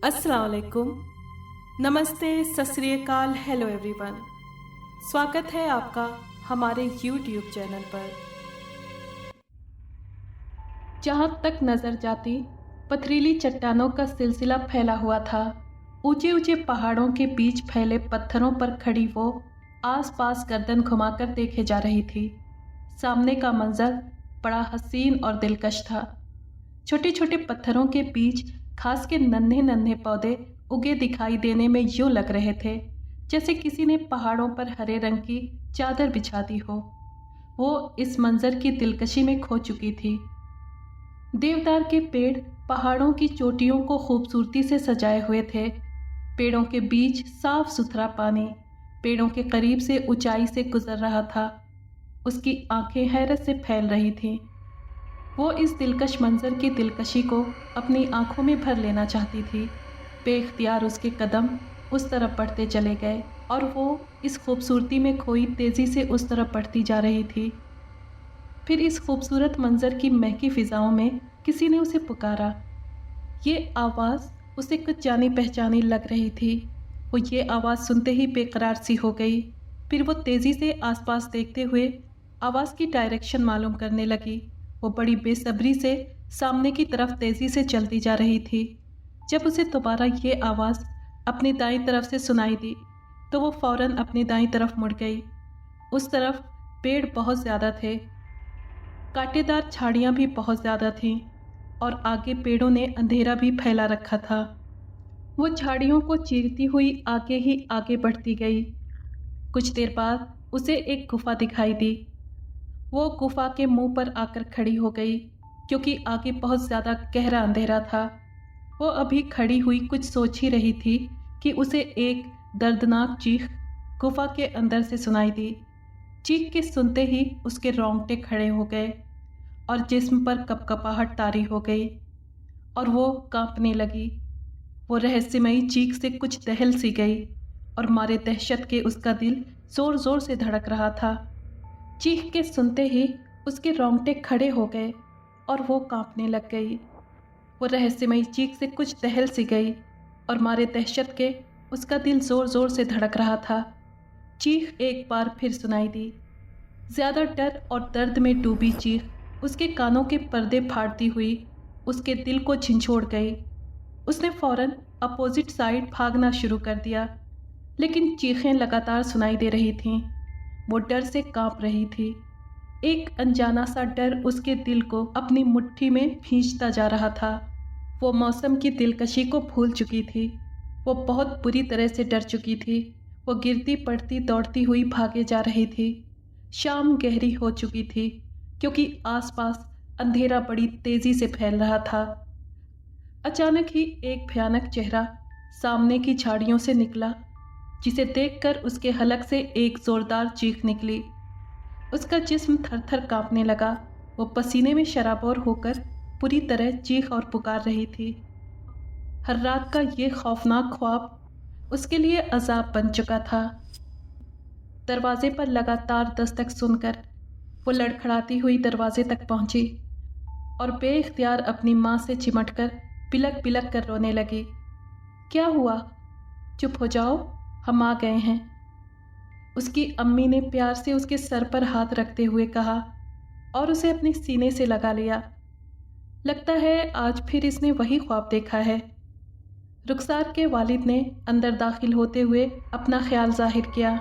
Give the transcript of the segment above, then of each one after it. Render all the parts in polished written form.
अस्सलाम वालेकुम, नमस्ते, सत श्री अकाल, हेलो एवरीवन। स्वागत है आपका हमारे YouTube चैनल पर। जहाँ तक नज़र जाती पथरीली चट्टानों का सिलसिला फैला हुआ था। ऊंचे ऊंचे पहाड़ों के बीच फैले पत्थरों पर खड़ी वो आसपास गर्दन घुमाकर देखे जा रही थी। सामने का मंजर बड़ा हसीन और दिलकश था। छोटे छोटे पत्थरों के बीच घास के नन्हे नन्हे पौधे उगे दिखाई देने में यूं लग रहे थे जैसे किसी ने पहाड़ों पर हरे रंग की चादर बिछा दी हो। वो इस मंजर की दिलकशी में खो चुकी थी। देवदार के पेड़ पहाड़ों की चोटियों को खूबसूरती से सजाए हुए थे। पेड़ों के बीच साफ सुथरा पानी पेड़ों के करीब से ऊंचाई से गुजर रहा था। उसकी आंखें हैरत से फैल रही थीं। वो इस दिलकश मंजर की दिलकशी को अपनी आंखों में भर लेना चाहती थी। बेख्तियार उसके कदम उस तरफ बढ़ते चले गए और वो इस खूबसूरती में खोई तेज़ी से उस तरफ बढ़ती जा रही थी। फिर इस खूबसूरत मंजर की महकी फ़िज़ाओं में किसी ने उसे पुकारा। ये आवाज़ उसे कुछ जानी पहचानी लग रही थी। वो ये आवाज़ सुनते ही बेकरार सी हो गई। फिर वो तेज़ी से आसपास देखते हुए आवाज़ की डायरेक्शन मालूम करने लगी। वो बड़ी बेसब्री से सामने की तरफ तेज़ी से चलती जा रही थी। जब उसे दोबारा ये आवाज़ अपनी दाईं तरफ से सुनाई दी तो वो फ़ौरन अपनी दाईं तरफ मुड़ गई। उस तरफ पेड़ बहुत ज़्यादा थे, कांटेदार झाड़ियाँ भी बहुत ज़्यादा थीं और आगे पेड़ों ने अंधेरा भी फैला रखा था। वो झाड़ियों को चीरती हुई आगे ही आगे बढ़ती गई। कुछ देर बाद उसे एक गुफा दिखाई दी। वो गुफा के मुंह पर आकर खड़ी हो गई क्योंकि आगे बहुत ज़्यादा गहरा अंधेरा था। वो अभी खड़ी हुई कुछ सोच ही रही थी कि उसे एक दर्दनाक चीख गुफा के अंदर से सुनाई दी। चीख के सुनते ही उसके रोंगटे खड़े हो गए और जिस्म पर कपकपाहट तारी हो गई और वो कांपने लगी। वो रहस्यमयी चीख से कुछ दहल सी गई और मारे दहशत के उसका दिल ज़ोर ज़ोर से धड़क रहा था। चीख के सुनते ही उसके रोंगटे खड़े हो गए और वो कांपने लग गई। वो रहस्यमयी चीख से कुछ दहल सी गई और मारे दहशत के उसका दिल ज़ोर ज़ोर से धड़क रहा था। चीख एक बार फिर सुनाई दी। ज़्यादा डर और दर्द में डूबी चीख उसके कानों के पर्दे फाड़ती हुई उसके दिल को झंझोड़ गई। उसने फ़ौरन अपोजिट साइड भागना शुरू कर दिया, लेकिन चीखें लगातार सुनाई दे रही थीं। वो डर से कांप रही थी। एक अनजाना सा डर उसके दिल को अपनी मुट्ठी में खींचता जा रहा था। वो मौसम की दिलकशी को भूल चुकी थी। वो बहुत बुरी तरह से डर चुकी थी। वो गिरती पड़ती दौड़ती हुई भागे जा रही थी। शाम गहरी हो चुकी थी क्योंकि आसपास अंधेरा बड़ी तेज़ी से फैल रहा था। अचानक ही एक भयानक चेहरा सामने की झाड़ियों से निकला, जिसे देखकर उसके हलक से एक ज़ोरदार चीख निकली। उसका जिस्म थर थर काँपने लगा। वो पसीने में शराबोर होकर पूरी तरह चीख और पुकार रही थी। हर रात का ये खौफनाक ख्वाब उसके लिए अजाब बन चुका था। दरवाजे पर लगातार दस्तक सुनकर वो लड़खड़ाती हुई दरवाजे तक पहुंची और बेइख्तियार अपनी माँ से चिमटकर बिलक बिलक कर रोने लगी। क्या हुआ? चुप हो जाओ, हम आ गए हैं, उसकी अम्मी ने प्यार से उसके सर पर हाथ रखते हुए कहा और उसे अपने सीने से लगा लिया। लगता है आज फिर इसने वही ख्वाब देखा है। रुखसार के वालिद ने अंदर दाखिल होते हुए अपना ख्याल जाहिर किया।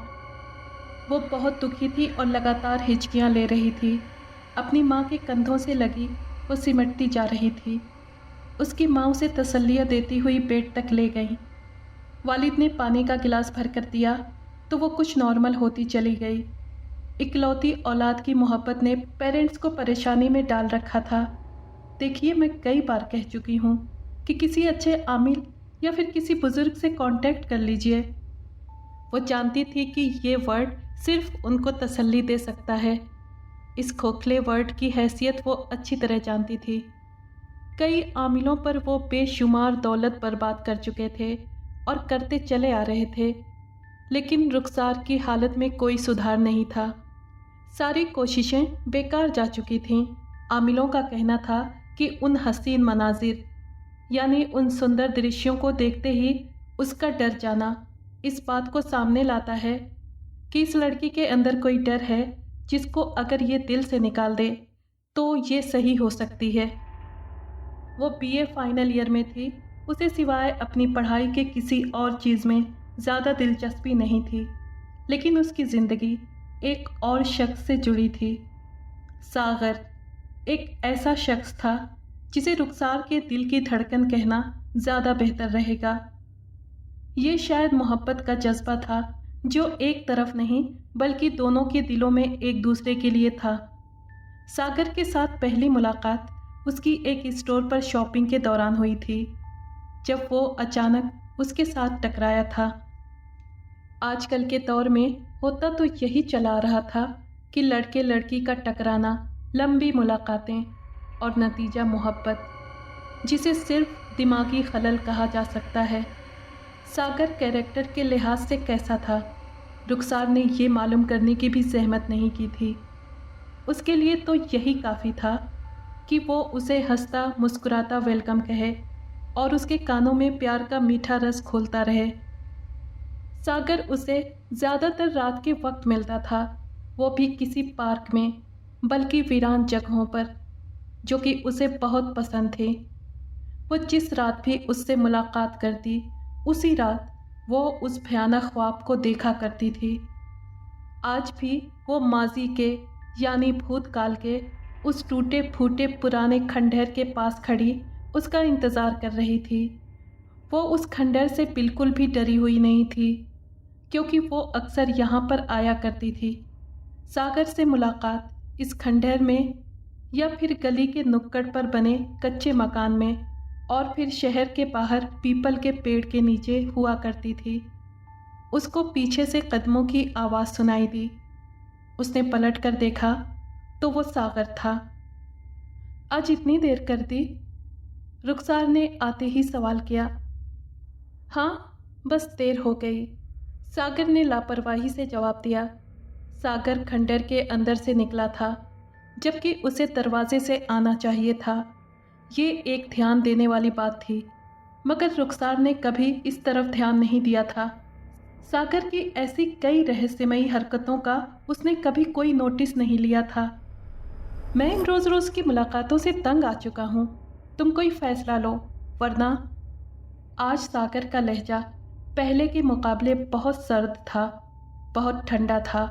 वो बहुत दुखी थी और लगातार हिचकियाँ ले रही थी। अपनी माँ के कंधों से लगी वो सिमटती जा रही थी। उसकी माँ उसे तसल्लियाँ देती हुई बेड तक ले गई। वालिद ने पानी का गिलास भर कर दिया तो वो कुछ नॉर्मल होती चली गई। इकलौती औलाद की मोहब्बत ने पेरेंट्स को परेशानी में डाल रखा था। देखिए, मैं कई बार कह चुकी हूँ कि किसी अच्छे आमिल या फिर किसी बुज़ुर्ग से कांटेक्ट कर लीजिए। वो जानती थी कि ये वर्ड सिर्फ उनको तसल्ली दे सकता है। इस खोखले वर्ड की हैसियत वो अच्छी तरह जानती थी। कई आमिलों पर वो बेशुमार दौलत बर्बाद कर चुके थे और करते चले आ रहे थे, लेकिन रुखसार की हालत में कोई सुधार नहीं था। सारी कोशिशें बेकार जा चुकी थीं। आमिलों का कहना था कि उन हसीन मनाजिर यानी उन सुंदर दृश्यों को देखते ही उसका डर जाना इस बात को सामने लाता है कि इस लड़की के अंदर कोई डर है जिसको अगर ये दिल से निकाल दे तो ये सही हो सकती है। वो बीए फाइनल ईयर में थी। उसे सिवाय अपनी पढ़ाई के किसी और चीज़ में ज़्यादा दिलचस्पी नहीं थी, लेकिन उसकी ज़िंदगी एक और शख्स से जुड़ी थी। सागर एक ऐसा शख्स था जिसे रुखसार के दिल की धड़कन कहना ज़्यादा बेहतर रहेगा। ये शायद मोहब्बत का जज्बा था जो एक तरफ नहीं बल्कि दोनों के दिलों में एक दूसरे के लिए था। सागर के साथ पहली मुलाकात उसकी एक स्टोर पर शॉपिंग के दौरान हुई थी, जब वो अचानक उसके साथ टकराया था। आजकल के दौर में होता तो यही चला आ रहा था कि लड़के लड़की का टकराना, लंबी मुलाकातें और नतीजा मोहब्बत, जिसे सिर्फ दिमागी खलल कहा जा सकता है। सागर कैरेक्टर के लिहाज से कैसा था, रुखसार ने ये मालूम करने की भी जहमत नहीं की थी। उसके लिए तो यही काफ़ी था कि वो उसे हंसता मुस्कुराता वेलकम कहे और उसके कानों में प्यार का मीठा रस घोलता रहे। सागर उसे ज़्यादातर रात के वक्त मिलता था, वो भी किसी पार्क में, बल्कि वीरान जगहों पर, जो कि उसे बहुत पसंद थे। वो जिस रात भी उससे मुलाकात करती, उसी रात वो उस भयानक ख्वाब को देखा करती थी। आज भी वो माजी के यानी भूतकाल के उस टूटे फूटे पुराने खंडहर के पास खड़ी उसका इंतज़ार कर रही थी। वो उस खंडहर से बिल्कुल भी डरी हुई नहीं थी, क्योंकि वो अक्सर यहाँ पर आया करती थी। सागर से मुलाकात इस खंडहर में या फिर गली के नुक्कड़ पर बने कच्चे मकान में और फिर शहर के बाहर पीपल के पेड़ के नीचे हुआ करती थी। उसको पीछे से कदमों की आवाज़ सुनाई दी। उसने पलट कर देखा तो वो सागर था। आज इतनी देर कर दी? रुखसार ने आते ही सवाल किया। हाँ, बस देर हो गई, सागर ने लापरवाही से जवाब दिया। सागर खंडहर के अंदर से निकला था, जबकि उसे दरवाजे से आना चाहिए था। ये एक ध्यान देने वाली बात थी, मगर रुखसार ने कभी इस तरफ ध्यान नहीं दिया था। सागर की ऐसी कई रहस्यमयी हरकतों का उसने कभी कोई नोटिस नहीं लिया था। मैं इन रोज़ रोज़ की मुलाकातों से तंग आ चुका हूँ, तुम कोई फ़ैसला लो, वरना। आज सागर का लहजा पहले के मुकाबले बहुत सर्द था, बहुत ठंडा था।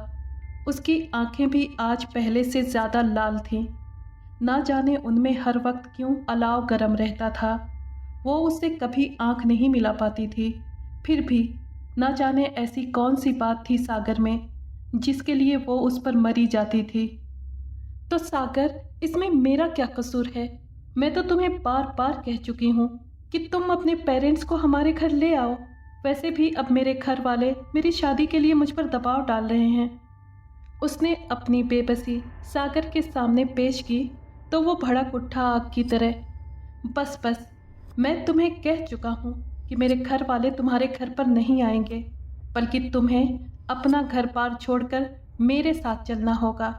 उसकी आंखें भी आज पहले से ज़्यादा लाल थीं। ना जाने उनमें हर वक्त क्यों अलाव गरम रहता था। वो उससे कभी आंख नहीं मिला पाती थी, फिर भी ना जाने ऐसी कौन सी बात थी सागर में जिसके लिए वो उस पर मरी जाती थी। तो सागर, इसमें मेरा क्या कसूर है? मैं तो तुम्हें बार बार कह चुकी हूँ कि तुम अपने पेरेंट्स को हमारे घर ले आओ। वैसे भी अब मेरे घर वाले मेरी शादी के लिए मुझ पर दबाव डाल रहे हैं। उसने अपनी बेबसी सागर के सामने पेश की तो वो भड़क उठा आग की तरह। बस बस, मैं तुम्हें कह चुका हूँ कि मेरे घर वाले तुम्हारे घर पर नहीं आएंगे, बल्कि तुम्हें अपना घर बार छोड़कर मेरे साथ चलना होगा।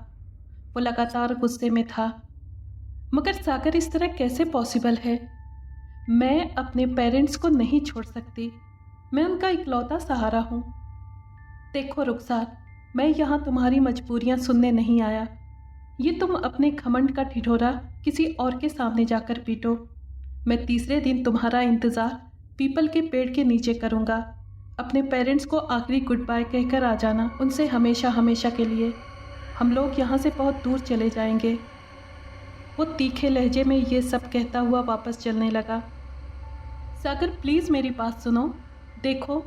वो लगातार गुस्से में था। मगर सागर, इस तरह कैसे पॉसिबल है? मैं अपने पेरेंट्स को नहीं छोड़ सकती, मैं उनका इकलौता सहारा हूँ। देखो रुखसार, मैं यहाँ तुम्हारी मजबूरियाँ सुनने नहीं आया। ये तुम अपने घमंड का ढिढोरा किसी और के सामने जाकर पीटो। मैं तीसरे दिन तुम्हारा इंतज़ार पीपल के पेड़ के नीचे करूँगा। अपने पेरेंट्स को आखिरी गुड बाय कहकर आ जाना, उनसे हमेशा हमेशा के लिए। हम लोग यहाँ से बहुत दूर चले जाएंगे। वो तीखे लहजे में ये सब कहता हुआ वापस चलने लगा। सागर, प्लीज़ मेरी बात सुनो, देखो।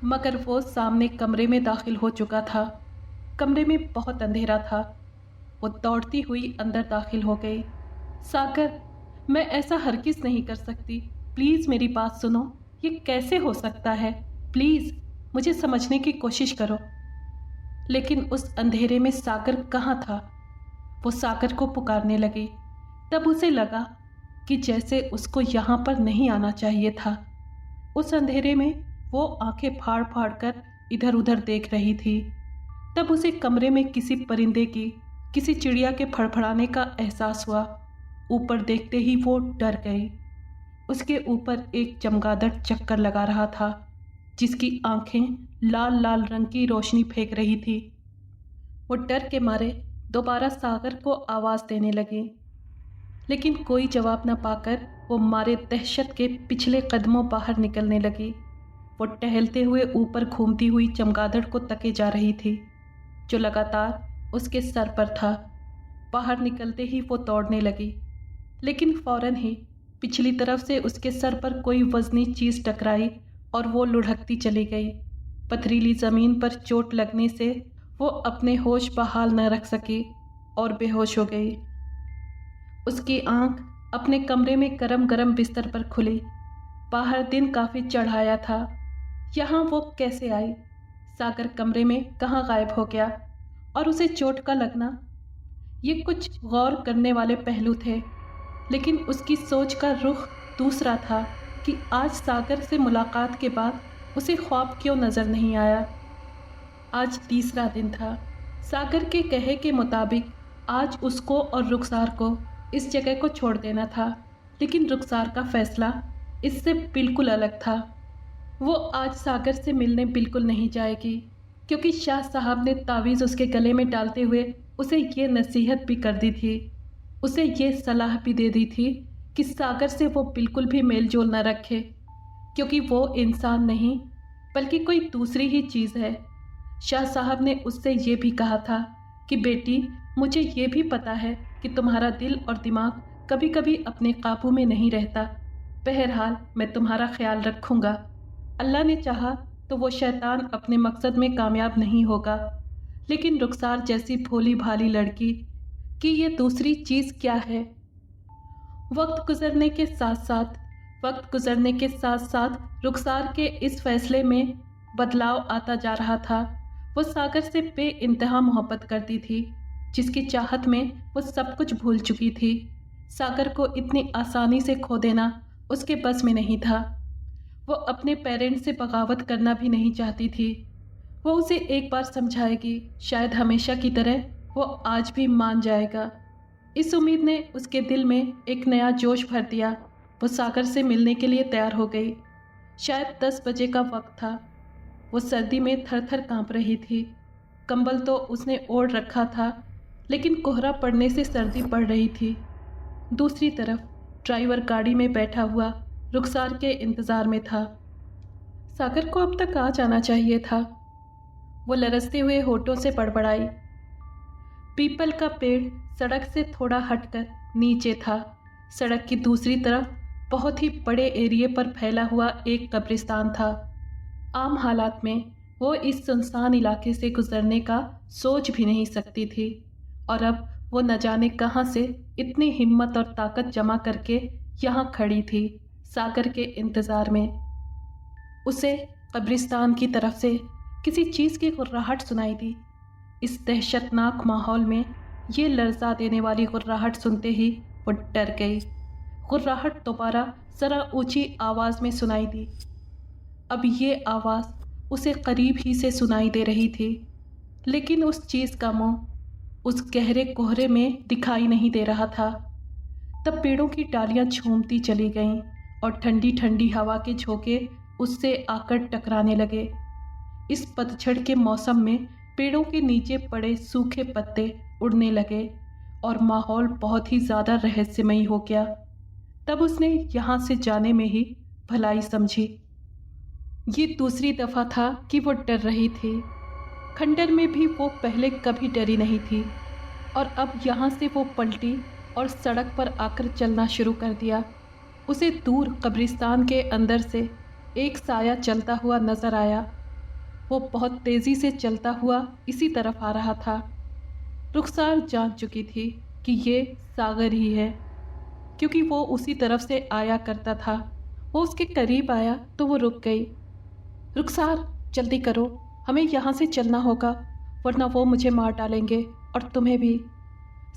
मगर वो सामने कमरे में दाखिल हो चुका था। कमरे में बहुत अंधेरा था। वो दौड़ती हुई अंदर दाखिल हो गई। सागर, मैं ऐसा हरगिज़ नहीं कर सकती, प्लीज़ मेरी बात सुनो। ये कैसे हो सकता है? प्लीज़ मुझे समझने की कोशिश करो। लेकिन उस अंधेरे में सागर कहाँ था? वो सागर को पुकारने लगी। तब उसे लगा कि जैसे उसको यहाँ पर नहीं आना चाहिए था। उस अंधेरे में वो आंखें फाड़ फाड़ कर इधर उधर देख रही थी। तब उसे कमरे में किसी परिंदे की, किसी चिड़िया के फड़फड़ाने का एहसास हुआ। ऊपर देखते ही वो डर गई। اس کے اوپر ایک چمگادڑ چکر لگا رہا تھا جس کی آنکھیں لال لال رنگ کی روشنی پھینک رہی تھی۔ وہ ڈر کے مارے دوبارہ ساگر کو آواز دینے لگی، لیکن کوئی جواب نہ پا کر وہ مارے دہشت کے پچھلے قدموں باہر نکلنے لگی۔ وہ ٹہلتے ہوئے اوپر گھومتی ہوئی چمگادڑ کو تکے جا رہی تھی جو لگاتار اس کے سر پر تھا۔ باہر نکلتے ہی وہ دوڑنے لگی، لیکن فوراً ہی پچھلی طرف سے اس کے سر پر کوئی وزنی چیز ٹکرائی اور وہ لڑھکتی چلی گئی۔ پتھریلی زمین پر چوٹ لگنے سے وہ اپنے ہوش بحال نہ رکھ سکی اور بے ہوش ہو گئی۔ اس کی آنکھ اپنے کمرے میں گرم گرم بستر پر کھلی۔ باہر دن کافی چڑھایا تھا۔ یہاں وہ کیسے آئی؟ ساگر کمرے میں کہاں غائب ہو گیا؟ اور اسے چوٹ کا لگنا؟ یہ کچھ غور کرنے والے پہلو تھے، لیکن اس کی سوچ کا رخ دوسرا تھا کہ آج ساگر سے ملاقات کے بعد اسے خواب کیوں نظر نہیں آیا۔ آج تیسرا دن تھا۔ ساگر کے کہے کے مطابق آج اس کو اور رخسار کو اس جگہ کو چھوڑ دینا تھا، لیکن رخسار کا فیصلہ اس سے بالکل الگ تھا۔ وہ آج ساگر سے ملنے بالکل نہیں جائے گی، کیونکہ شاہ صاحب نے تعویذ اس کے گلے میں ڈالتے ہوئے اسے یہ نصیحت بھی کر دی تھی، اسے یہ صلاح بھی دے دی تھی کہ ساگر سے وہ بالکل بھی میل جول نہ رکھے، کیونکہ وہ انسان نہیں بلکہ کوئی دوسری ہی چیز ہے۔ شاہ صاحب نے اس سے یہ بھی کہا تھا کہ بیٹی، مجھے یہ بھی پتا ہے کہ تمہارا دل اور دماغ کبھی کبھی اپنے قابو میں نہیں رہتا، بہرحال میں تمہارا خیال رکھوں گا۔ اللہ نے چاہا تو وہ شیطان اپنے مقصد میں کامیاب نہیں ہوگا، لیکن رخسار جیسی بھولی بھالی لڑکی کی یہ دوسری چیز کیا ہے؟ وقت گزرنے کے ساتھ ساتھ رخسار کے اس فیصلے میں بدلاؤ آتا جا رہا تھا۔ وہ ساگر سے بے انتہا محبت کرتی تھی، جس کی چاہت میں وہ سب کچھ بھول چکی تھی۔ ساگر کو اتنی آسانی سے کھو دینا اس کے بس میں نہیں تھا۔ وہ اپنے پیرنٹ سے بغاوت کرنا بھی نہیں چاہتی تھی۔ وہ اسے ایک بار سمجھائے گی، شاید ہمیشہ کی طرح وہ آج بھی مان جائے گا۔ اس امید نے اس کے دل میں ایک نیا جوش بھر دیا۔ وہ ساگر سے ملنے کے لیے تیار ہو گئی۔ شاید 10 بجے کا وقت تھا۔ وہ سردی میں تھر تھر کانپ رہی تھی۔ کمبل تو اس نے اوڑھ رکھا تھا، لیکن کوہرا پڑنے سے سردی پڑ رہی تھی۔ دوسری طرف ڈرائیور گاڑی میں بیٹھا ہوا رخسار کے انتظار میں تھا۔ ساگر کو اب تک آ جانا چاہیے تھا، وہ لرزتے ہوئے ہونٹوں سے بڑبڑائی۔ پیپل کا پیڑ سڑک سے تھوڑا ہٹ کر نیچے تھا۔ سڑک کی دوسری طرف بہت ہی بڑے ایریے پر پھیلا ہوا ایک قبرستان تھا۔ عام حالات میں وہ اس سنسان علاقے سے گزرنے کا سوچ بھی نہیں سکتی تھی، اور اب وہ نہ جانے کہاں سے اتنی ہمت اور طاقت جمع کر کے یہاں کھڑی تھی ساگر کے انتظار میں۔ اسے قبرستان کی طرف سے کسی چیز کی غراہٹ سنائی دی۔ اس دہشت ناک ماحول میں یہ لرزا دینے والی غراہٹ سنتے ہی وہ ڈر گئی۔ غراہٹ دوبارہ ذرا اونچی آواز میں سنائی دی۔ اب یہ آواز اسے قریب ہی سے سنائی دے رہی تھی، لیکن اس چیز کا منہ اس گہرے کوہرے میں دکھائی نہیں دے رہا تھا۔ تب پیڑوں کی ڈالیاں جھومتی چلی گئیں اور ٹھنڈی ٹھنڈی ہوا کے جھونکے اس سے آ کر ٹکرانے لگے۔ اس پتجھڑ کے موسم میں پیڑوں کے نیچے پڑے سوکھے پتے اڑنے لگے اور ماحول بہت ہی زیادہ رہسیمئی ہو گیا۔ تب اس نے یہاں سے جانے میں ہی بھلائی سمجھی۔ یہ دوسری دفعہ تھا کہ وہ ڈر رہی تھی۔ کھنڈر میں بھی وہ پہلے کبھی ڈری نہیں تھی، اور اب یہاں سے وہ پلٹی اور سڑک پر آ کر چلنا شروع کر دیا۔ اسے دور قبرستان کے اندر سے ایک سایہ چلتا ہوا نظر آیا۔ وہ بہت تیزی سے چلتا ہوا اسی طرف آ رہا تھا۔ رخسار جان چکی تھی کہ یہ ساگر ہی ہے، کیونکہ وہ اسی طرف سے آیا کرتا تھا۔ وہ اس کے قریب آیا تو وہ رک گئی۔ رخسار، جلدی کرو، ہمیں یہاں سے چلنا ہوگا، ورنہ وہ مجھے مار ڈالیں گے اور تمہیں بھی۔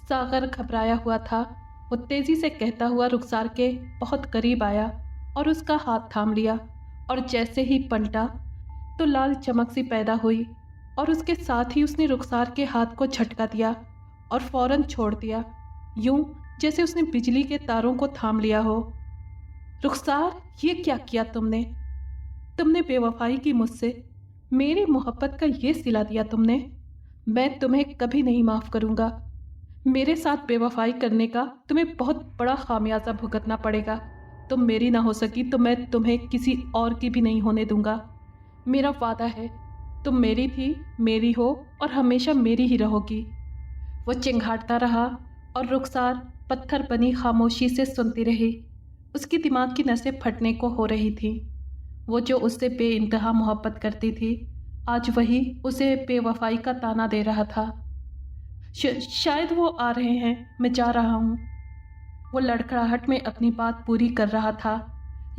ساگر گھبرایا ہوا تھا۔ وہ تیزی سے کہتا ہوا رخسار کے بہت قریب آیا اور اس کا ہاتھ تھام لیا، اور جیسے ہی پلٹا تو لال چمک سی پیدا ہوئی، اور اس کے ساتھ ہی اس نے رخسار کے ہاتھ کو جھٹکا دیا اور فوراً چھوڑ دیا، یوں جیسے اس نے بجلی کے تاروں کو تھام لیا ہو۔ रुखसार, ये क्या किया तुमने? तुमने बेवफाई की मुझसे, मेरी मोहब्बत का ये सिला दिया तुमने। मैं तुम्हें कभी नहीं माफ़ करूँगा। मेरे साथ बेवफाई करने का तुम्हें बहुत बड़ा खामियाजा भुगतना पड़ेगा। तुम मेरी ना हो सकी तो मैं तुम्हें किसी और की भी नहीं होने दूंगा। मेरा वादा है, तुम मेरी थी, मेरी हो और हमेशा मेरी ही रहोगी। वो चिंघाड़ता रहा और रुखसार पत्थर बनी खामोशी से सुनती रही। उसकी दिमाग की नसें फटने को हो रही थीं। वो जो उससे बेइंतहा मोहब्बत करती थी, आज वही उसे बेवफाई का ताना दे रहा था। शायद वो आ रहे हैं, मैं जा रहा हूँ। वो लड़खड़ाहट में अपनी बात पूरी कर रहा था,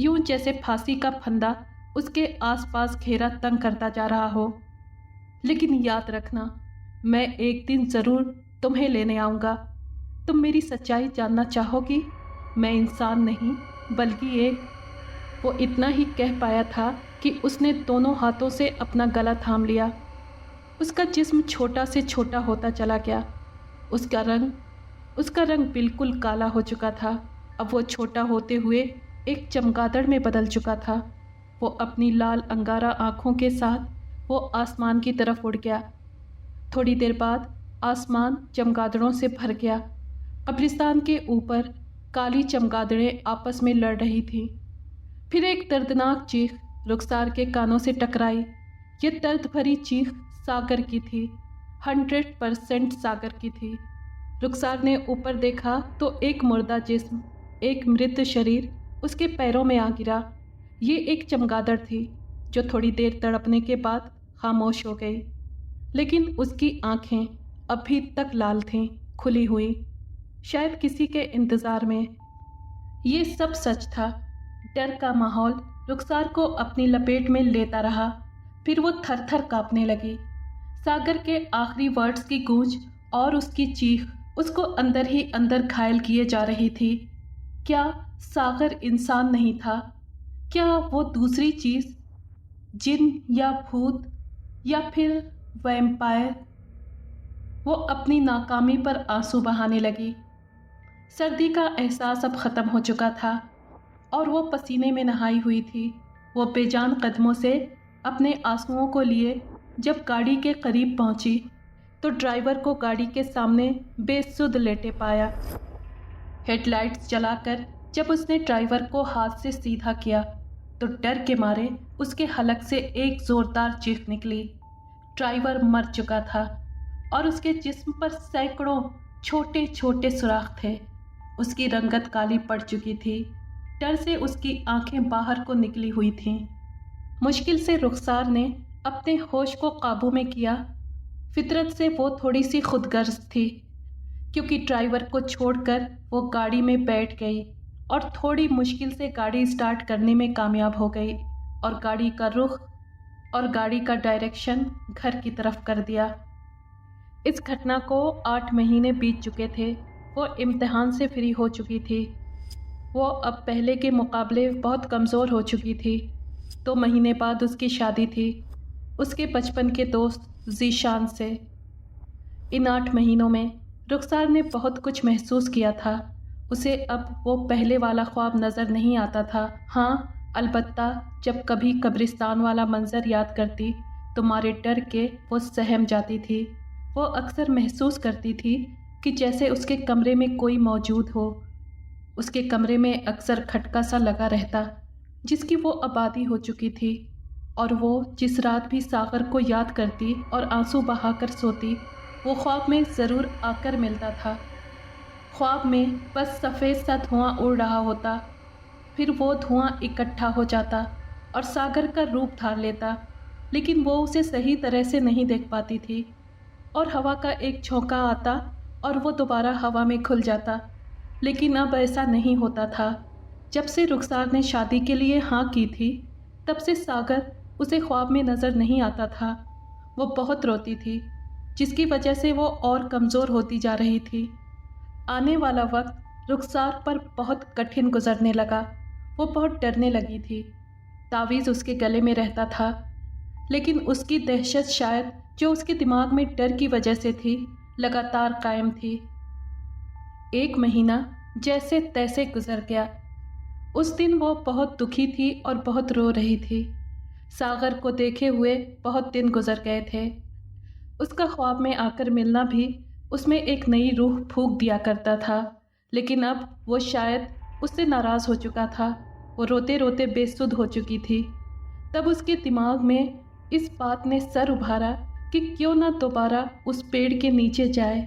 यूं जैसे फांसी का फंदा उसके आसपास घेरा तंग करता जा रहा हो। लेकिन याद रखना, मैं एक दिन ज़रूर तुम्हें लेने आऊँगा। तुम मेरी सच्चाई जानना चाहोगी? मैं इंसान नहीं बल्कि एक। वो इतना ही कह पाया था कि उसने दोनों हाथों से अपना गला थाम लिया। उसका जिस्म छोटा से छोटा होता चला गया। उसका रंग बिल्कुल काला हो चुका था। अब वो छोटा होते हुए एक चमगादड़ में बदल चुका था। वो अपनी लाल अंगारा आँखों के साथ वो आसमान की तरफ उड़ गया। थोड़ी देर बाद आसमान चमगादड़ों से भर गया। कब्रिस्तान के ऊपर काली चमगादड़ें आपस में लड़ रही थीं। फिर एक दर्दनाक चीख रुखसार के कानों से टकराई। ये दर्द भरी चीख सागर की थी, 100% सागर की थी। रुखसार ने ऊपर देखा तो एक मुर्दा जिस्म, एक मृत शरीर उसके पैरों में आ गिरा। ये एक चमगादड़ थी जो थोड़ी देर तड़पने के बाद खामोश हो गई, लेकिन उसकी आंखें अभी तक लाल थीं, खुली हुई, शायद किसी के इंतज़ार में। ये सब सच था। डर का माहौल रुखसार को अपनी लपेट में लेता रहा। फिर वो थर थर काँपने लगी। सागर के आखिरी वर्ड्स की गूंज और उसकी चीख उसको अंदर ही अंदर घायल किए जा रही थी। क्या सागर इंसान नहीं था? क्या वो दूसरी चीज़, जिन या भूत या फिर वैम्पायर? वो अपनी नाकामी पर आंसू बहाने लगी। सर्दी का एहसास अब ख़त्म हो चुका था और वो पसीने में नहाई हुई थी। वो बेजान कदमों से अपने आंसुओं को लिए जब गाड़ी के करीब पहुंची तो ड्राइवर को गाड़ी के सामने बेसुध लेटे पाया। हेडलाइट्स जलाकर जब उसने ड्राइवर को हाथ से सीधा किया तो डर के मारे उसके हलक से एक ज़ोरदार चीख निकली। ड्राइवर मर चुका था और उसके जिस्म पर सैकड़ों छोटे छोटे सुराख थे। उसकी रंगत काली पड़ चुकी थी। डर से उसकी आंखें बाहर को निकली हुई थीं। मुश्किल से रुखसार ने अपने होश को काबू में किया। फितरत से वो थोड़ी सी खुदगर्ज थी, क्योंकि ड्राइवर को छोड़कर वो गाड़ी में बैठ गई और थोड़ी मुश्किल से गाड़ी स्टार्ट करने में कामयाब हो गई और गाड़ी का रुख और गाड़ी का डायरेक्शन घर की तरफ कर दिया। इस घटना को 8 महीने बीत चुके थे। वो इम्तिहान से फ्री हो चुकी थी। वो अब पहले के मुकाबले बहुत कमज़ोर हो चुकी थी। 2 महीने बाद उसकी शादी थी उसके बचपन के दोस्त ज़ीशान से। इन 8 महीनों में रुखसार ने बहुत कुछ महसूस किया था। उसे अब वो पहले वाला ख्वाब नज़र नहीं आता था। हाँ, अलबत्ता जब कभी कब्रिस्तान वाला मंज़र याद करती तो मारे डर के वो सहम जाती थी। वो अक्सर महसूस करती थी कि जैसे उसके कमरे में कोई मौजूद हो। उसके कमरे में अक्सर खटका सा लगा रहता जिसकी वो आबादी हो चुकी थी, और वो जिस रात भी सागर को याद करती और आंसू बहाकर सोती, वो ख्वाब में ज़रूर आकर मिलता था। ख्वाब में बस सफ़ेद सा धुआं उड़ रहा होता, फिर वो धुआं इकट्ठा हो जाता और सागर का रूप धार लेता, लेकिन वो उसे सही तरह से नहीं देख पाती थी। और हवा का एक झोंका आता और वो दोबारा हवा में खुल जाता, लेकिन अब ऐसा नहीं होता था। जब से रुखसार ने शादी के लिए हाँ की थी, तब से सागर उसे ख्वाब में नज़र नहीं आता था। वो बहुत रोती थी, जिसकी वजह से वो और कमज़ोर होती जा रही थी। आने वाला वक्त रुखसार पर बहुत कठिन गुजरने लगा। वो बहुत डरने लगी थी। तावीज़ उसके गले में रहता था, लेकिन उसकी दहशत शायद जो उसके दिमाग में डर की वजह से थी, लगातार कायम थी। 1 महीना जैसे तैसे गुजर गया। اس دن وہ بہت دکھی تھی اور بہت رو رہی تھی۔ ساغر کو دیکھے ہوئے بہت دن گزر گئے تھے۔ اس کا خواب میں آ کر ملنا بھی اس میں ایک نئی روح پھونک دیا کرتا تھا، لیکن اب وہ شاید اس سے ناراض ہو چکا تھا۔ وہ روتے روتے بے سدھ ہو چکی تھی۔ تب اس کے دماغ میں اس بات نے سر ابھارا کہ کیوں نہ دوبارہ اس پیڑ کے نیچے جائے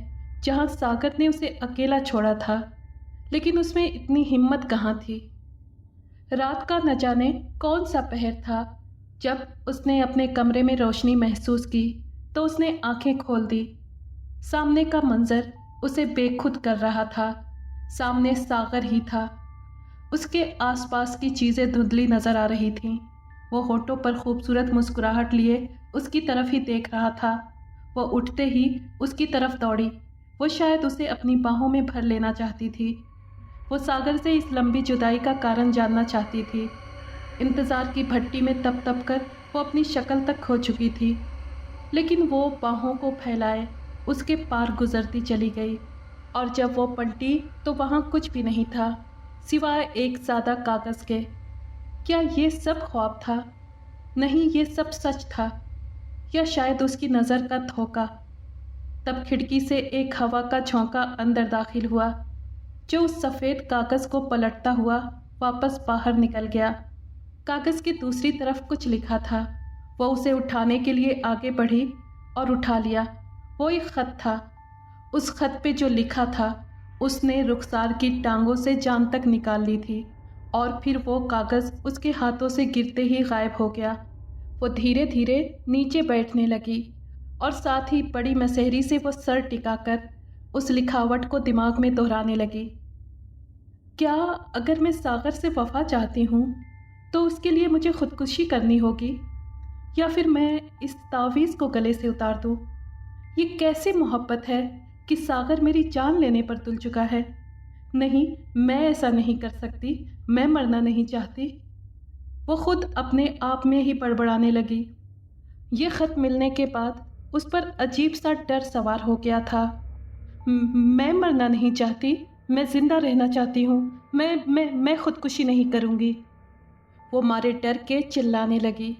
جہاں ساغر نے اسے اکیلا چھوڑا تھا، لیکن اس میں اتنی ہمت کہاں تھی۔ رات کا نہ جانے کون سا پہر تھا۔ جب اس نے اپنے کمرے میں روشنی محسوس کی تو اس نے آنکھیں کھول دی۔ سامنے کا منظر اسے بے خود کر رہا تھا۔ سامنے ساغر ہی تھا۔ اس کے آس پاس کی چیزیں دھندلی نظر آ رہی تھیں۔ وہ ہونٹوں پر خوبصورت مسکراہٹ لیے اس کی طرف ہی دیکھ رہا تھا۔ وہ اٹھتے ہی اس کی طرف دوڑی۔ وہ شاید اسے اپنی باہوں میں بھر لینا چاہتی تھی۔ وہ ساغر سے اس لمبی جدائی کا کارن جاننا چاہتی تھی۔ انتظار کی بھٹی میں تپ تپ کر وہ اپنی شکل تک کھو چکی تھی، لیکن وہ باہوں کو پھیلائے اس کے پار گزرتی چلی گئی، اور جب وہ پلٹی تو وہاں کچھ بھی نہیں تھا سوائے ایک سادہ کاغذ کے۔ کیا یہ سب خواب تھا؟ نہیں، یہ سب سچ تھا، یا شاید اس کی نظر کا دھوکہ۔ تب کھڑکی سے ایک ہوا کا جھونکا اندر داخل ہوا، جو اس سفید کاغذ کو پلٹتا ہوا واپس باہر نکل گیا۔ کاغذ کی دوسری طرف کچھ لکھا تھا۔ وہ اسے اٹھانے کے لیے آگے بڑھی اور اٹھا لیا۔ وہ ایک خط تھا۔ اس خط پہ جو لکھا تھا اس نے رخسار کی ٹانگوں سے جان تک نکال لی تھی، اور پھر وہ کاغذ اس کے ہاتھوں سے گرتے ہی غائب ہو گیا۔ وہ دھیرے دھیرے نیچے بیٹھنے لگی، اور ساتھ ہی بڑی مسحری سے وہ سر ٹکا کر اس لکھاوٹ کو دماغ میں دہرانے لگی۔ کیا اگر میں ساغر سے وفا چاہتی ہوں تو اس کے لیے مجھے خودکشی کرنی ہوگی، یا پھر میں اس تعویذ کو گلے سے اتار دوں؟ یہ کیسی محبت ہے کہ ساغر میری جان لینے پر تل چکا ہے؟ نہیں، میں ایسا نہیں کر سکتی، میں مرنا نہیں چاہتی۔ وہ خود اپنے آپ میں ہی بڑبڑانے لگی۔ یہ خط ملنے کے بعد اس پر عجیب سا ڈر سوار ہو گیا تھا۔ میں مرنا نہیں چاہتی، میں زندہ رہنا چاہتی ہوں، میں خودکشی نہیں کروں گی، وہ مارے ڈر کے چلانے لگی۔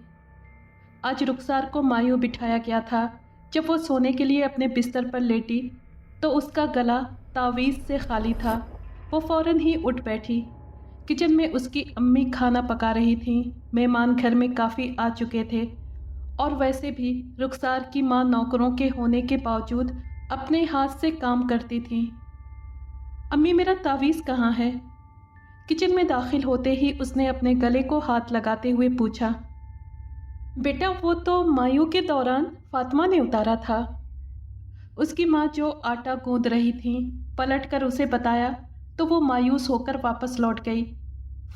آج رخسار کو مایوں بٹھایا گیا تھا۔ جب وہ سونے کے لیے اپنے بستر پر لیٹی تو اس کا گلا تعویذ سے خالی تھا۔ وہ فوراً ہی اٹھ بیٹھی۔ کچن میں اس کی امی کھانا پکا رہی تھیں۔ مہمان گھر میں کافی آ چکے تھے، اور ویسے بھی رخسار کی ماں نوکروں کے ہونے کے باوجود اپنے ہاتھ سے کام کرتی تھیں۔ امی، میرا تعویذ کہاں ہے؟ کچن میں داخل ہوتے ہی اس نے اپنے گلے کو ہاتھ لگاتے ہوئے پوچھا۔ بیٹا، وہ تو مایوں کے دوران فاطمہ نے اتارا تھا۔ اس کی ماں جو آٹا گوندھ رہی تھیں پلٹ کر اسے بتایا تو وہ مایوس ہو کر واپس لوٹ گئی۔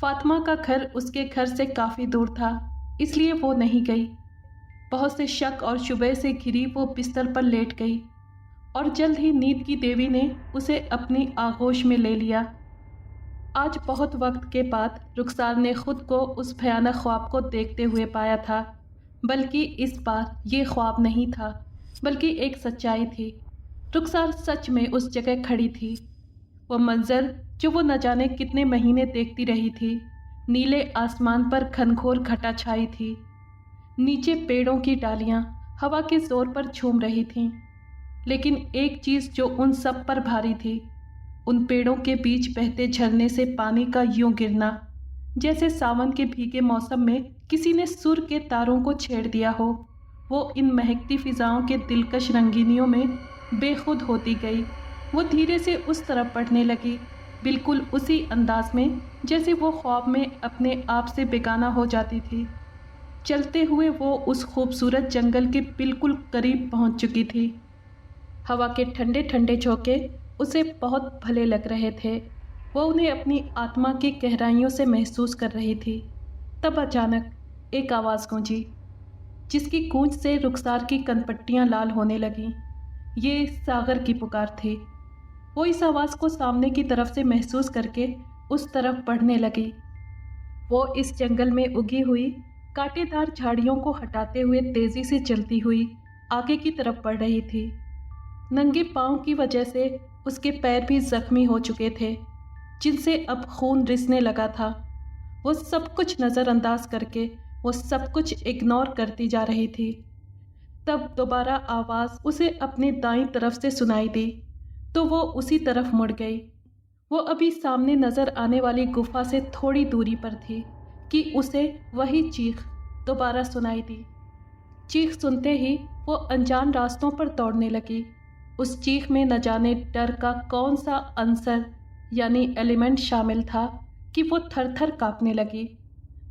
فاطمہ کا گھر اس کے گھر سے کافی دور تھا، اس لیے وہ نہیں گئی۔ بہت سے شک اور شبہ سے گھری وہ بستر پر لیٹ گئی، اور جلد ہی نیند کی دیوی نے اسے اپنی آغوش میں لے لیا۔ آج بہت وقت کے بعد رخسار نے خود کو اس بھیانک خواب کو دیکھتے ہوئے پایا تھا، بلکہ اس بار یہ خواب نہیں تھا بلکہ ایک سچائی تھی۔ رخسار سچ میں اس جگہ کھڑی تھی۔ وہ منظر جو وہ نہ جانے کتنے مہینے دیکھتی رہی تھی۔ نیلے آسمان پر گھنگھور گھٹا چھائی تھی، نیچے پیڑوں کی ڈالیاں ہوا کے زور پر جھوم رہی تھیں، لیکن ایک چیز جو ان سب پر بھاری تھی، ان پیڑوں کے بیچ بہتے جھرنے سے پانی کا یوں گرنا جیسے ساون کے بھیگے موسم میں کسی نے سر کے تاروں کو چھیڑ دیا ہو۔ وہ ان مہکتی فضاؤں کے دلکش رنگینیوں میں بے خود ہوتی گئی۔ وہ دھیرے سے اس طرف بڑھنے لگی، بالکل اسی انداز میں جیسے وہ خواب میں اپنے آپ سے بیگانہ ہو جاتی تھی۔ چلتے ہوئے وہ اس خوبصورت جنگل کے بالکل قریب پہنچ چکی تھی۔ ہوا کے ٹھنڈے ٹھنڈے جھونکے اسے بہت بھلے لگ رہے تھے۔ وہ انہیں اپنی آتما کی گہرائیوں سے محسوس کر رہی تھی۔ تب اچانک ایک آواز گونجی، جس کی گونج سے رخسار کی کنپٹیاں لال ہونے لگیں۔ یہ ساغر کی پکار تھی۔ وہ اس آواز کو سامنے کی طرف سے محسوس کر کے اس طرف بڑھنے لگی۔ وہ اس جنگل میں اگی ہوئی کانٹے دار جھاڑیوں کو ہٹاتے ہوئے تیزی سے چلتی ہوئی آگے کی طرف بڑھ رہی تھی۔ ننگے پاؤں کی وجہ سے اس کے پیر بھی زخمی ہو چکے تھے، جن سے اب خون رسنے لگا تھا۔ وہ سب کچھ نظر انداز کر کے وہ سب کچھ اگنور کرتی جا رہی تھی۔ تب دوبارہ آواز اسے اپنی دائیں طرف سے سنائی دی تو وہ اسی طرف مڑ گئی۔ وہ ابھی سامنے نظر آنے والی گفا سے تھوڑی دوری پر تھی کہ اسے وہی چیخ دوبارہ سنائی دی۔ چیخ سنتے ہی وہ انجان راستوں پر دوڑنے لگی۔ اس چیخ میں نہ جانے ڈر کا کون سا عنصر یعنی ایلیمنٹ شامل تھا کہ وہ تھر تھر کانپنے لگی۔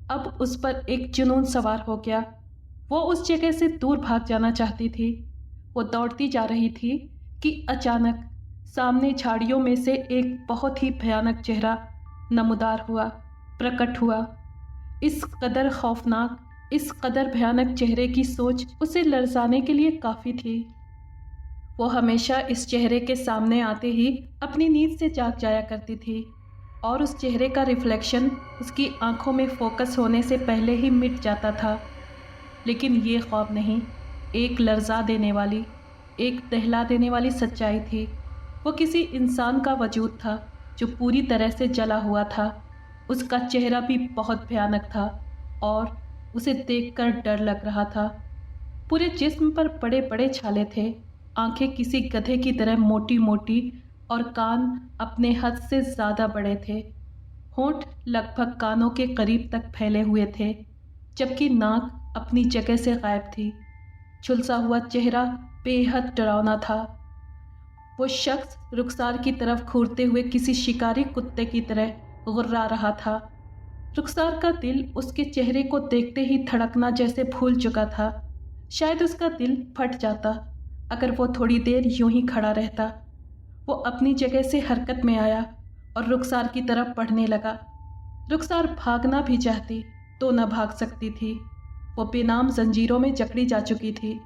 اب اس پر ایک جنون سوار ہو گیا۔ وہ اس جگہ سے دور بھاگ جانا چاہتی تھی۔ وہ دوڑتی جا رہی تھی کہ اچانک سامنے جھاڑیوں میں سے ایک بہت ہی بھیانک چہرہ نمودار ہوا، پرکٹ ہوا۔ اس قدر خوفناک، اس قدر بھیانک چہرے کی سوچ اسے لرزانے کے لیے کافی تھی۔ وہ ہمیشہ اس چہرے کے سامنے آتے ہی اپنی نیند سے جاگ جایا کرتی تھی اور اس چہرے کا ریفلیکشن اس کی آنکھوں میں فوکس ہونے سے پہلے ہی مٹ جاتا تھا۔ لیکن یہ خواب نہیں، ایک لرزا دینے والی، ایک دہلا دینے والی سچائی تھی۔ وہ کسی انسان کا وجود تھا جو پوری طرح سے جلا ہوا تھا۔ اس کا چہرہ بھی بہت بھیانک تھا اور اسے دیکھ کر ڈر لگ رہا تھا۔ پورے جسم پر بڑے بڑے چھالے تھے، آنکھیں کسی گدھے کی طرح موٹی موٹی اور کان اپنے حد سے زیادہ بڑے تھے۔ ہونٹ لگ بھگ کانوں کے قریب تک پھیلے ہوئے تھے جبکہ ناک اپنی جگہ سے غائب تھی۔ جھلسا ہوا چہرہ بے حد ڈراؤنا تھا۔ وہ شخص رخسار کی طرف گھورتے ہوئے کسی شکاری کتے کی طرح غرا رہا تھا۔ رخسار کا دل اس کے چہرے کو دیکھتے ہی دھڑکنا جیسے بھول چکا تھا۔ شاید اس کا دل پھٹ جاتا اگر وہ تھوڑی دیر یوں ہی کھڑا رہتا۔ وہ اپنی جگہ سے حرکت میں آیا اور رخسار کی طرف بڑھنے لگا۔ رخسار بھاگنا بھی چاہتی تو نہ بھاگ سکتی تھی۔ وہ بے نام زنجیروں میں جکڑی جا چکی تھی۔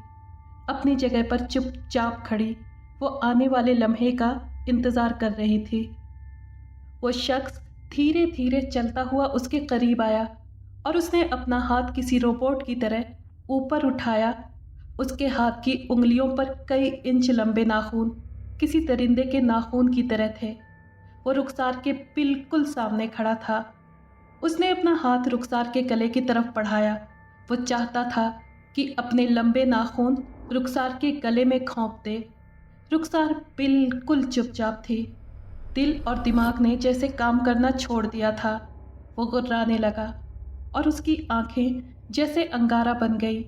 اپنی جگہ پر چپ چاپ کھڑی وہ آنے والے لمحے کا انتظار کر رہی تھی۔ وہ شخص دھیرے دھیرے چلتا ہوا اس کے قریب آیا اور اس نے اپنا ہاتھ کسی روبوٹ کی طرح اوپر اٹھایا۔ اس کے ہاتھ کی انگلیوں پر کئی انچ لمبے ناخن کسی درندے کے ناخن کی طرح تھے۔ وہ رخسار کے بالکل سامنے کھڑا تھا۔ اس نے اپنا ہاتھ رخسار کے گلے کی طرف بڑھایا۔ وہ چاہتا تھا کہ اپنے لمبے ناخن رخسار کے گلے میں گھونپ دے۔ رخسار بالکل چپ چاپ تھی۔ دل اور دماغ نے جیسے کام کرنا چھوڑ دیا تھا۔ وہ گرانے لگا اور اس کی آنکھیں جیسے انگارہ بن گئی۔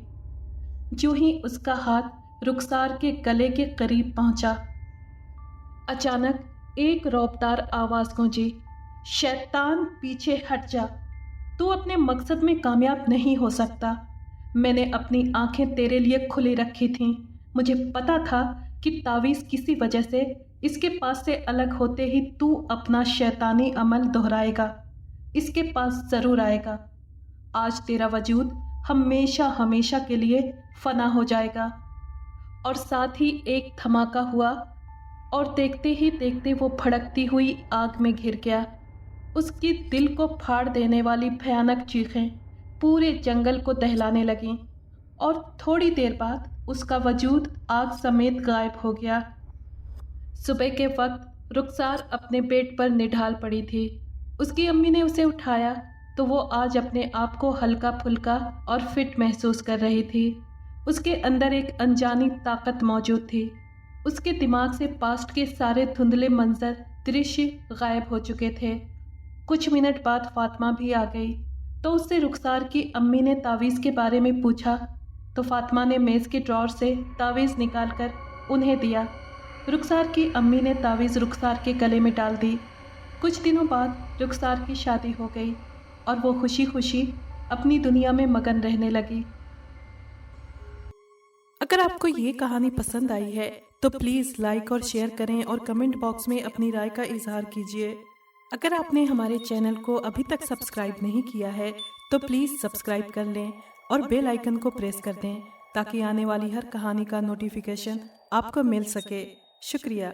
جو ہی اس کا ہاتھ رخسار کے گلے کے قریب پہنچا، اچانک ایک رعبدار آواز گونجی، شیطان پیچھے ہٹ جا، تو اپنے مقصد میں کامیاب نہیں ہو سکتا۔ میں نے اپنی آنکھیں تیرے لیے کھلی رکھی تھیں۔ مجھے پتا تھا کہ تعویذ کسی وجہ سے اس کے پاس سے الگ ہوتے ہی تو اپنا شیطانی عمل دہرائے گا، اس کے پاس ضرور آئے گا۔ آج تیرا وجود ہمیشہ ہمیشہ کے لیے فنا ہو جائے گا۔ اور ساتھ ہی ایک دھماکہ ہوا اور دیکھتے ہی دیکھتے وہ بھڑکتی ہوئی آگ میں گر گیا۔ اس کی دل کو پھاڑ دینے والی بھیانک چیخیں پورے جنگل کو دہلانے لگیں اور تھوڑی دیر بعد اس کا وجود آگ سمیت غائب ہو گیا۔ صبح کے وقت رخسار اپنے بیڈ پر نڈھال پڑی تھی۔ اس کی امی نے اسے اٹھایا تو وہ آج اپنے آپ کو ہلکا پھلکا اور فٹ محسوس کر رہی تھی۔ اس کے اندر ایک انجانی طاقت موجود تھی۔ اس کے دماغ سے پاسٹ کے سارے دھندلے منظر درشیہ غائب ہو چکے تھے۔ کچھ منٹ بعد فاطمہ بھی آ گئی تو اس سے رخسار کی امی نے تعویذ کے بارے میں پوچھا تو فاطمہ نے میز کے ڈراور سے تعویذ نکال کر انہیں دیا۔ رخسار کی امی نے تعویذ رخسار کے گلے میں ڈال دی۔ کچھ دنوں بعد رخسار کی شادی ہو گئی اور وہ خوشی خوشی اپنی دنیا میں مگن رہنے لگی۔ اگر آپ کو یہ کہانی پسند آئی ہے تو پلیز لائک اور شیئر کریں اور کمنٹ باکس میں اپنی رائے کا اظہار کیجیے۔ اگر آپ نے ہمارے چینل کو ابھی تک سبسکرائب نہیں کیا ہے تو پلیز سبسکرائب کر لیں اور بیل آئیکن کو پریس کر دیں تاکہ آنے والی ہر کہانی کا نوٹیفیکیشن آپ کو مل سکے۔ شکریہ۔